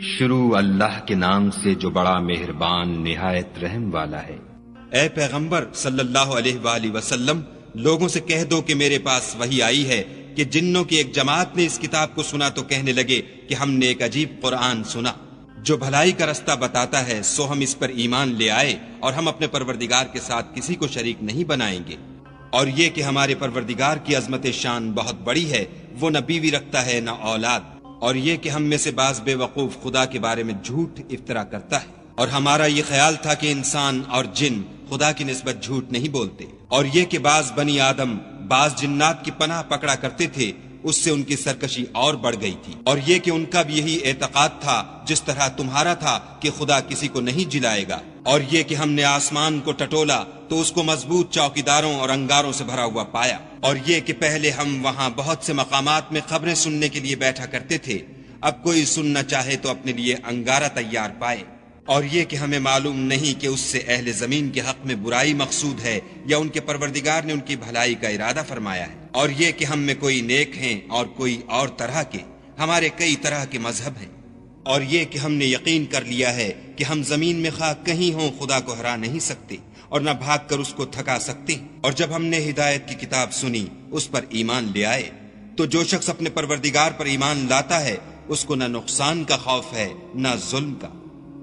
شروع اللہ کے نام سے جو بڑا مہربان نہایت رحم والا ہے۔ اے پیغمبر صلی اللہ علیہ وآلہ وسلم، لوگوں سے کہہ دو کہ میرے پاس وحی آئی ہے کہ جنوں کی ایک جماعت نے اس کتاب کو سنا تو کہنے لگے کہ ہم نے ایک عجیب قرآن سنا جو بھلائی کا رستہ بتاتا ہے، سو ہم اس پر ایمان لے آئے اور ہم اپنے پروردگار کے ساتھ کسی کو شریک نہیں بنائیں گے۔ اور یہ کہ ہمارے پروردگار کی عظمت شان بہت بڑی ہے، وہ نہ بیوی رکھتا ہے نہ اولاد، اور یہ کہ ہم میں سے بعض بے وقوف خدا کے بارے میں جھوٹ افطرا کرتا ہے، اور ہمارا یہ خیال تھا کہ انسان اور جن خدا کی نسبت جھوٹ نہیں بولتے، اور یہ کہ بعض بنی آدم بعض جنات کی پناہ پکڑا کرتے تھے، اس سے ان کی سرکشی اور بڑھ گئی تھی، اور یہ کہ ان کا بھی یہی اعتقاد تھا جس طرح تمہارا تھا کہ خدا کسی کو نہیں جلائے گا، اور یہ کہ ہم نے آسمان کو ٹٹولا تو اس کو مضبوط چوکیداروں اور انگاروں سے بھرا ہوا پایا، اور یہ کہ پہلے ہم وہاں بہت سے مقامات میں خبریں سننے کے لیے بیٹھا کرتے تھے، اب کوئی سننا چاہے تو اپنے لیے انگارہ تیار پائے، اور یہ کہ ہمیں معلوم نہیں کہ اس سے اہل زمین کے حق میں برائی مقصود ہے یا ان کے پروردگار نے ان کی بھلائی کا ارادہ فرمایا ہے، اور یہ کہ ہم میں کوئی نیک ہیں اور کوئی اور طرح کے، ہمارے کئی طرح کے مذہب ہیں، اور یہ کہ ہم نے یقین کر لیا ہے کہ ہم زمین میں خواہ کہیں ہوں خدا کو ہرا نہیں سکتے اور نہ بھاگ کر اس کو تھکا سکتے، اور جب ہم نے ہدایت کی کتاب سنی اس پر ایمان لے آئے، تو جو شخص اپنے پروردگار پر ایمان لاتا ہے اس کو نہ نقصان کا خوف ہے نہ ظلم کا،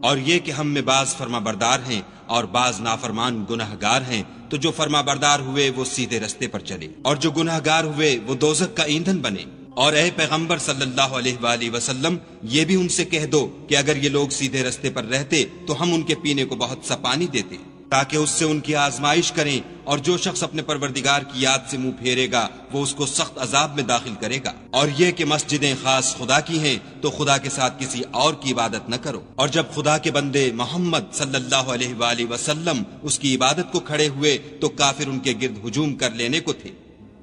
اور یہ کہ ہم میں بعض فرما بردار ہیں اور بعض نافرمان گناہگار ہیں، تو جو فرما بردار ہوئے وہ سیدھے رستے پر چلے اور جو گناہگار ہوئے وہ دوزخ کا ایندھن بنے۔ اور اے پیغمبر صلی اللہ علیہ وآلہ وسلم، یہ بھی ان سے کہہ دو کہ اگر یہ لوگ سیدھے رستے پر رہتے تو ہم ان کے پینے کو بہت سا پانی دیتے تاکہ اس سے ان کی آزمائش کریں، اور جو شخص اپنے پروردگار کی یاد سے منہ پھیرے گا وہ اس کو سخت عذاب میں داخل کرے گا، اور یہ کہ مسجدیں خاص خدا کی ہیں تو خدا کے ساتھ کسی اور کی عبادت نہ کرو، اور جب خدا کے بندے محمد صلی اللہ علیہ وآلہ وسلم اس کی عبادت کو کھڑے ہوئے تو کافر ان کے گرد ہجوم کر لینے کو تھے،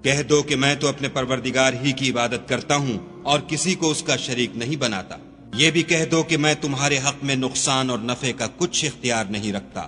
کہہ دو کہ میں تو اپنے پروردگار ہی کی عبادت کرتا ہوں اور کسی کو اس کا شریک نہیں بناتا، یہ بھی کہہ دو کہ میں تمہارے حق میں نقصان اور نفع کا کچھ اختیار نہیں رکھتا،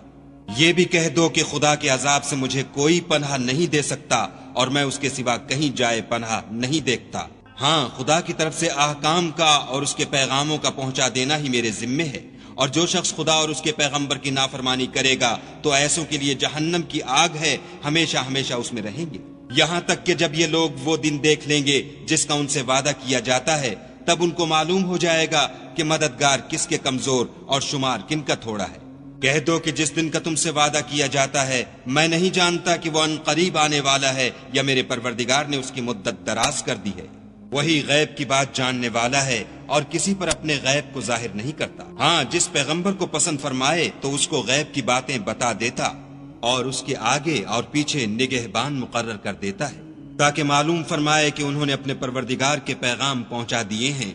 یہ بھی کہہ دو کہ خدا کے عذاب سے مجھے کوئی پناہ نہیں دے سکتا اور میں اس کے سوا کہیں جائے پناہ نہیں دیکھتا، ہاں خدا کی طرف سے احکام کا اور اس کے پیغاموں کا پہنچا دینا ہی میرے ذمے ہے، اور جو شخص خدا اور اس کے پیغمبر کی نافرمانی کرے گا تو ایسوں کے لیے جہنم کی آگ ہے، ہمیشہ ہمیشہ اس میں رہیں گے، یہاں تک کہ جب یہ لوگ وہ دن دیکھ لیں گے جس کا ان سے وعدہ کیا جاتا ہے، تب ان کو معلوم ہو جائے گا کہ مددگار کس کے کمزور اور شمار کن کا تھوڑا ہے۔ کہہ دو کہ جس دن کا تم سے وعدہ کیا جاتا ہے میں نہیں جانتا کہ وہ ان قریب آنے والا ہے یا میرے پروردگار نے اس کی مدت دراز کر دی ہے، وہی غیب کی بات جاننے والا ہے اور کسی پر اپنے غیب کو ظاہر نہیں کرتا، ہاں جس پیغمبر کو پسند فرمائے تو اس کو غیب کی باتیں بتا دیتا اور اس کے آگے اور پیچھے نگہبان مقرر کر دیتا ہے تاکہ معلوم فرمائے کہ انہوں نے اپنے پروردگار کے پیغام پہنچا دیے ہیں۔